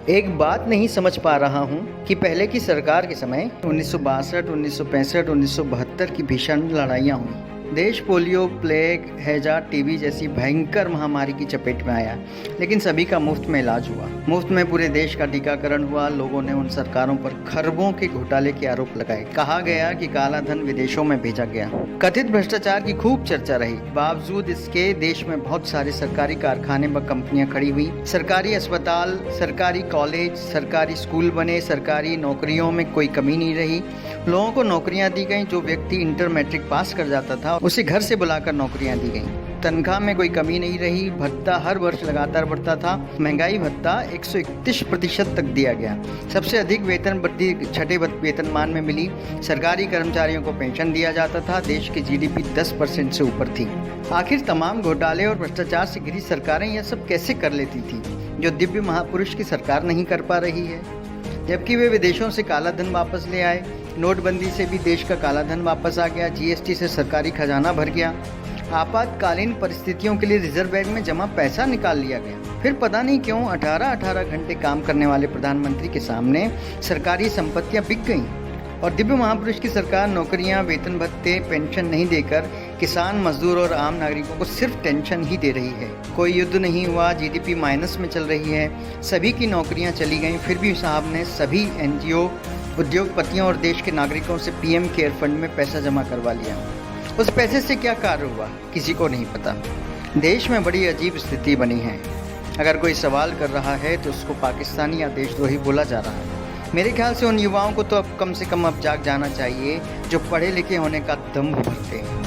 एक बात नहीं समझ पा रहा हूँ कि पहले की सरकार के समय 1962, 1965, 1972 की भीषण लड़ाइयाँ हुई। देश पोलियो, प्लेग, हैजा, टीबी जैसी भयंकर महामारी की चपेट में आया, लेकिन सभी का मुफ्त में इलाज हुआ। मुफ्त में पूरे देश का टीकाकरण हुआ। लोगों ने उन सरकारों पर खरबों के घोटाले के आरोप लगाए। कहा गया कि काला धन विदेशों में भेजा गया। कथित भ्रष्टाचार की खूब चर्चा रही। बावजूद इसके देश में बहुत सारे सरकारी कारखाने व कंपनियां खड़ी हुई। सरकारी अस्पताल, सरकारी कॉलेज, सरकारी स्कूल बने। सरकारी नौकरियों में कोई कमी नहीं रही। लोगों को नौकरियां दी गई। जो व्यक्ति इंटर मैट्रिक पास कर जाता था उसे घर से बुलाकर नौकरियां दी गई। तनख्वाह में कोई कमी नहीं रही। भत्ता हर वर्ष लगातार बढ़ता था। महंगाई भत्ता 131% तक दिया गया। सबसे अधिक वेतन वृद्धि छठे वेतनमान में मिली। सरकारी कर्मचारियों को पेंशन दिया जाता था। देश की जीडीपी 10% से ऊपर थी। आखिर तमाम घोटाले और भ्रष्टाचार से घिरी सरकारें यह सब कैसे कर लेती थी, जो दिव्य महापुरुष की सरकार नहीं कर पा रही है? जबकि वे विदेशों से काला धन वापस ले आए। नोटबंदी से भी देश का काला धन वापस आ गया। जीएसटी से सरकारी खजाना भर गया। आपातकालीन परिस्थितियों के लिए रिजर्व बैंक में जमा पैसा निकाल लिया गया। फिर पता नहीं क्यों 18-18 घंटे काम करने वाले प्रधानमंत्री के सामने सरकारी संपत्तियां बिक गईं और दिव्य महापुरुष की सरकार नौकरियां, वेतन भत्ते, पेंशन नहीं देकर किसान, मजदूर और आम नागरिकों को सिर्फ टेंशन ही दे रही है। कोई युद्ध नहीं हुआ। जीडीपी माइनस में चल रही है। सभी की नौकरियां चली गईं। फिर भी साहब ने सभी एनजीओ, उद्योगपतियों और देश के नागरिकों से पीएम केयर फंड में पैसा जमा करवा लिया। उस पैसे से क्या कार्य हुआ, किसी को नहीं पता। देश में बड़ी अजीब स्थिति बनी है। अगर कोई सवाल कर रहा है तो उसको पाकिस्तानी या देशद्रोही बोला जा रहा है। मेरे ख्याल से उन युवाओं को तो अब कम से कम अब जाग जाना चाहिए जो पढ़े लिखे होने का दम्भ भरते हैं।